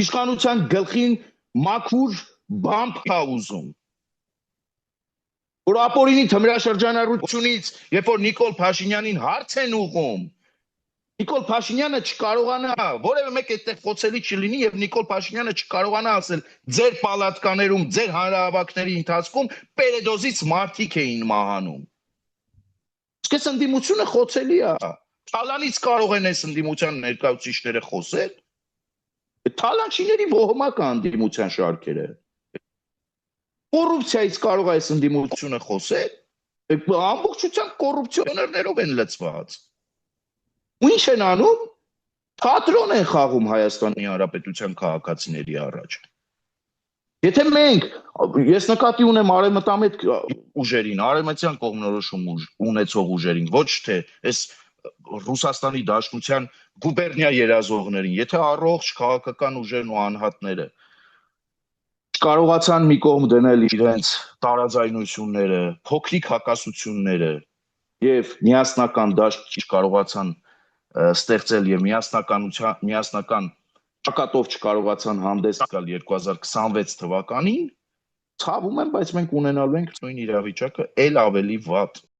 Իշխանության գլխին մաքուր բամբ կա ուզում։ Որ ապօրինի թմրաշրջանառությունից, երբ որ Նիկոլ Փաշինյանին հարց են ուղում, Նիկոլ Փաշինյանը չկարողանա, որևէ մեկ այդտեղ խոցելի չլինի եւ Նիկոլ Փաշինյանը չկարողանա ասել ձեր պալատկաներում, ձեր հանրահավաքների ընթացքում պերեդոզից մարդիկ էին մահանում։ Իսկ այս ընդդիմությունը խոցելի է։ Թալանից կարող են այս ընդդիմության ներկայացուցիչները խոսել։ Թալանչիների ոհմակ ընդդիմության շարքերը։ Կոռուպցիայից կարող է այս ընդդիմությունը խոսել։ Ամբողջությամբ կոռուպցիոներներով են լցված։ Ու ինչ են անում, թատրոն են խաղում Հայաստանի Հանրապետության քաղաքացիների առաջ։ Եթե մենք, ես նկատի ունեմ արևմտամետ ուժերին, արևմտյան կողմնորոշում ունեցող ուժերին, ոչ թե այս Ռուսաստանի Դաշնության գուբերնիա երազողներին, եթե առողջ քաղաքական ուժերն ու անհատները կարողացան մի կողմ դնել իրենց տարաձայնությունները, փոքրիկ հակասությունները եւ միասնական դաշտ չկարողացան ստեղծել եւ միասնական ճակատով չկարողացան հանդես գալ 2026 թվականին, ցավում եմ, բայց մենք ունենալու ենք նույն իրավիճակը, ել ավելի վատ։